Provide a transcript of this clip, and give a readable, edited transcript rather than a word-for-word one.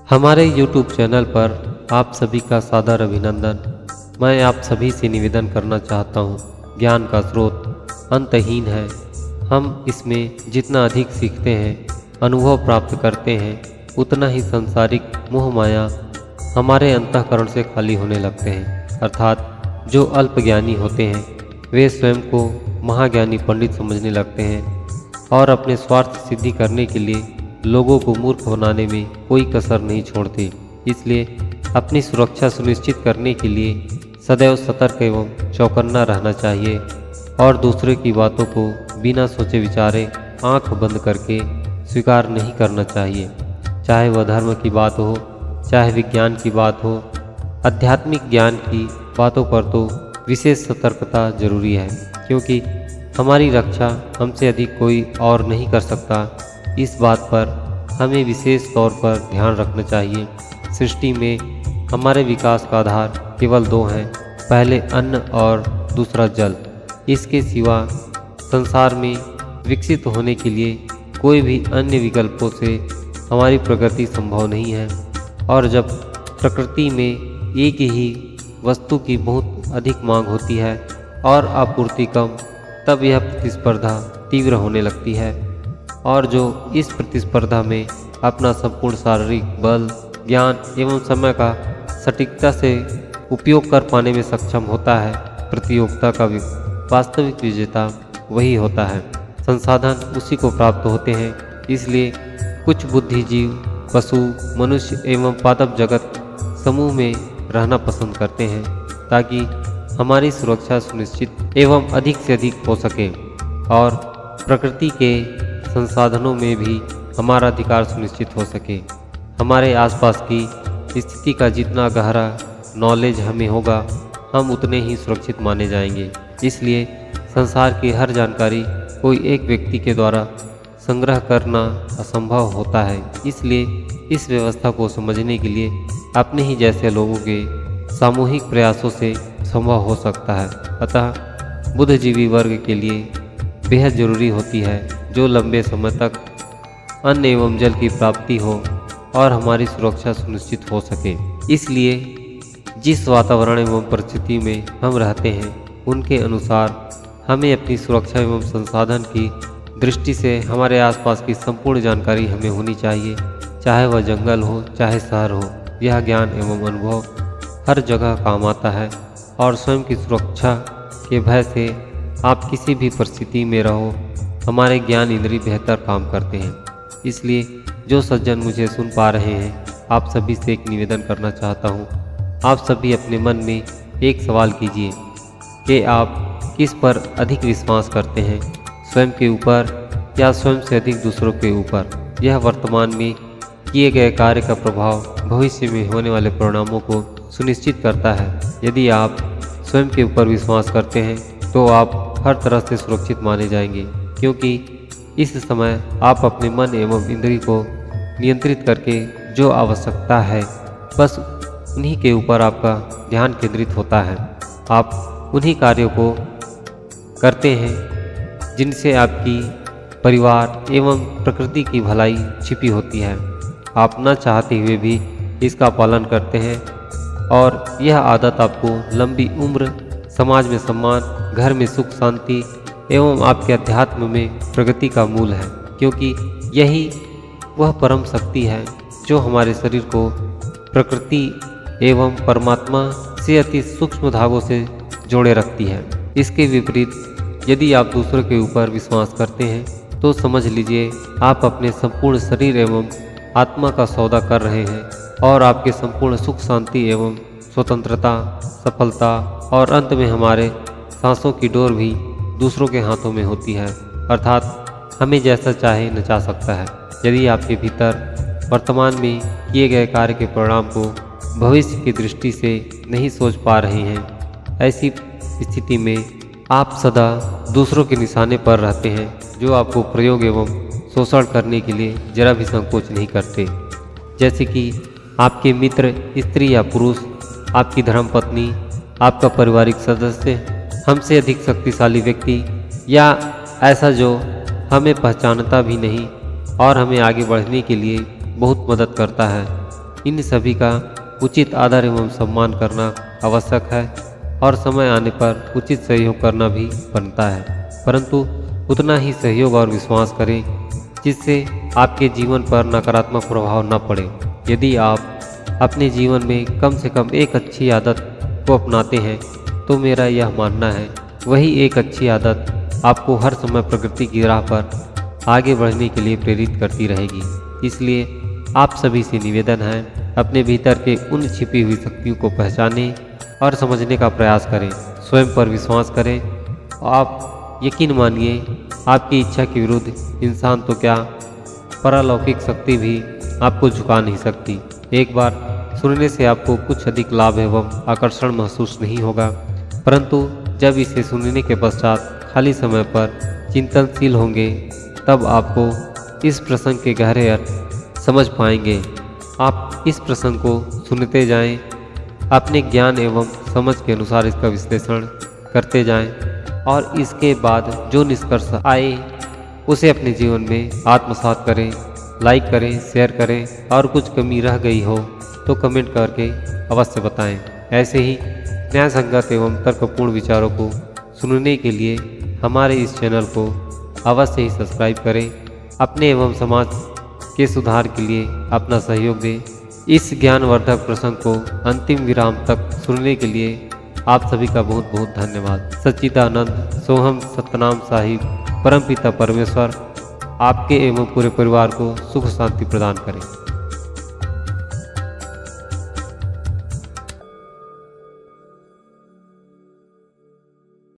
हमारे YouTube channel पर आप सभी का सादर अभिनंदन। मैं आप सभी से निवेदन करना चाहता हूँ, ज्ञान का स्रोत अंतहीन है। हम इसमें जितना अधिक सीखते हैं, अनुभव प्राप्त करते हैं, उतना ही सांसारिक मोह माया हमारे अंतःकरण से खाली होने लगते हैं। अर्थात जो अल्पज्ञानी होते हैं वे स्वयं को महाज्ञानी पंडित समझने लगते हैं और अपने स्वार्थ सिद्धि करने के लिए लोगों को मूर्ख बनाने में कोई कसर नहीं छोड़ते। इसलिए अपनी सुरक्षा सुनिश्चित करने के लिए सदैव सतर्क एवं चौकन्ना रहना चाहिए और दूसरे की बातों को बिना सोचे विचारे आंख बंद करके स्वीकार नहीं करना चाहिए। चाहे वह धर्म की बात हो, चाहे विज्ञान की बात हो, आध्यात्मिक ज्ञान की बातों पर तो विशेष सतर्कता जरूरी है, क्योंकि हमारी रक्षा हमसे अधिक कोई और नहीं कर सकता। इस बात पर हमें विशेष तौर पर ध्यान रखना चाहिए। सृष्टि में हमारे विकास का आधार केवल दो हैं, पहले अन्न और दूसरा जल। इसके सिवा संसार में विकसित होने के लिए कोई भी अन्य विकल्पों से हमारी प्रगति संभव नहीं है। और जब प्रकृति में एक ही वस्तु की बहुत अधिक मांग होती है और आपूर्ति कम, तब यह प्रतिस्पर्धा तीव्र होने लगती है और जो इस प्रतिस्पर्धा में अपना संपूर्ण शारीरिक बल, ज्ञान एवं समय का सटीकता से उपयोग कर पाने में सक्षम होता है, प्रतियोगिता का वास्तविक विजेता वही होता है। संसाधन उसी को प्राप्त होते हैं। इसलिए कुछ बुद्धिजीव, पशु, मनुष्य एवं पादप जगत समूह में रहना पसंद करते हैं ताकि हमारी सुरक्षा सुनिश्चित एवं अधिक से अधिक हो सके और प्रकृति के संसाधनों में भी हमारा अधिकार सुनिश्चित हो सके। हमारे आसपास की स्थिति का जितना गहरा नॉलेज हमें होगा, हम उतने ही सुरक्षित माने जाएंगे। इसलिए संसार की हर जानकारी कोई एक व्यक्ति के द्वारा संग्रह करना असंभव होता है। इसलिए इस व्यवस्था को समझने के लिए अपने ही जैसे लोगों के सामूहिक प्रयासों से संभव हो सकता है। अतः बुद्धिजीवी वर्ग के लिए बेहद जरूरी होती है जो लंबे समय तक अन्न एवं जल की प्राप्ति हो और हमारी सुरक्षा सुनिश्चित हो सके। इसलिए जिस वातावरण एवं परिस्थिति में हम रहते हैं, उनके अनुसार हमें अपनी सुरक्षा एवं संसाधन की दृष्टि से हमारे आसपास की संपूर्ण जानकारी हमें होनी चाहिए, चाहे वह जंगल हो चाहे शहर हो। यह ज्ञान एवं अनुभव हर जगह काम आता है और स्वयं की सुरक्षा के भय से आप किसी भी परिस्थिति में रहो, हमारे ज्ञान इंद्रिय बेहतर काम करते हैं। इसलिए जो सज्जन मुझे सुन पा रहे हैं, आप सभी से एक निवेदन करना चाहता हूँ। आप सभी अपने मन में एक सवाल कीजिए कि आप किस पर अधिक विश्वास करते हैं, स्वयं के ऊपर या स्वयं से अधिक दूसरों के ऊपर। यह वर्तमान में किए गए कार्य का प्रभाव भविष्य में होने वाले परिणामों को सुनिश्चित करता है। यदि आप स्वयं के ऊपर विश्वास करते हैं तो आप हर तरह से सुरक्षित माने जाएंगे, क्योंकि इस समय आप अपने मन एवं इंद्रिय को नियंत्रित करके जो आवश्यकता है बस उन्हीं के ऊपर आपका ध्यान केंद्रित होता है। आप उन्हीं कार्यों को करते हैं जिनसे आपकी परिवार एवं प्रकृति की भलाई छिपी होती है। आप न चाहते हुए भी इसका पालन करते हैं और यह आदत आपको लंबी उम्र, समाज में सम्मान, घर में सुख शांति एवं आपके अध्यात्म में प्रगति का मूल है, क्योंकि यही वह परम शक्ति है जो हमारे शरीर को प्रकृति एवं परमात्मा से अति सूक्ष्म धागों से जोड़े रखती है। इसके विपरीत यदि आप दूसरों के ऊपर विश्वास करते हैं तो समझ लीजिए आप अपने संपूर्ण शरीर एवं आत्मा का सौदा कर रहे हैं और आपके संपूर्ण सुख शांति एवं स्वतंत्रता, सफलता और अंत में हमारे सांसों की डोर भी दूसरों के हाथों में होती है। अर्थात हमें जैसा चाहे नचा सकता है। यदि आपके भीतर वर्तमान में किए गए कार्य के परिणाम को भविष्य की दृष्टि से नहीं सोच पा रहे हैं, ऐसी स्थिति में आप सदा दूसरों के निशाने पर रहते हैं जो आपको प्रयोग एवं शोषण करने के लिए जरा भी संकोच नहीं करते। जैसे कि आपके मित्र, स्त्री या पुरुष, आपकी धर्मपत्नी, आपका पारिवारिक सदस्य, हमसे अधिक शक्तिशाली व्यक्ति या ऐसा जो हमें पहचानता भी नहीं और हमें आगे बढ़ने के लिए बहुत मदद करता है। इन सभी का उचित आदर एवं सम्मान करना आवश्यक है और समय आने पर उचित सहयोग करना भी बनता है, परंतु उतना ही सहयोग और विश्वास करें जिससे आपके जीवन पर नकारात्मक प्रभाव न पड़े। यदि आप अपने जीवन में कम से कम एक अच्छी आदत को अपनाते हैं तो मेरा यह मानना है वही एक अच्छी आदत आपको हर समय प्रगति की राह पर आगे बढ़ने के लिए प्रेरित करती रहेगी। इसलिए आप सभी से निवेदन है, अपने भीतर के उन छिपी हुई शक्तियों को पहचानें और समझने का प्रयास करें। स्वयं पर विश्वास करें। आप यकीन मानिए, आपकी इच्छा के विरुद्ध इंसान तो क्या, पारलौकिक शक्ति भी आपको झुका नहीं सकती। एक बार सुनने से आपको कुछ अधिक लाभ एवं आकर्षण महसूस नहीं होगा, परंतु जब इसे सुनने के पश्चात खाली समय पर चिंतनशील होंगे तब आपको इस प्रसंग के गहरे अर्थ समझ पाएंगे। आप इस प्रसंग को सुनते जाएं, अपने ज्ञान एवं समझ के अनुसार इसका विश्लेषण करते जाएं और इसके बाद जो निष्कर्ष आए उसे अपने जीवन में आत्मसात करें। लाइक करें, शेयर करें और कुछ कमी रह गई हो तो कमेंट करके अवश्य बताएं। ऐसे ही न्याय संगत एवं तर्कपूर्ण विचारों को सुनने के लिए हमारे इस चैनल को अवश्य ही सब्सक्राइब करें। अपने एवं समाज के सुधार के लिए अपना सहयोग दें। इस ज्ञानवर्धक प्रसंग को अंतिम विराम तक सुनने के लिए आप सभी का बहुत बहुत धन्यवाद। सच्चिदानंद सोहम सतनाम साहिब परमपिता परमेश्वर आपके एवं पूरे परिवार को सुख शांति प्रदान करें।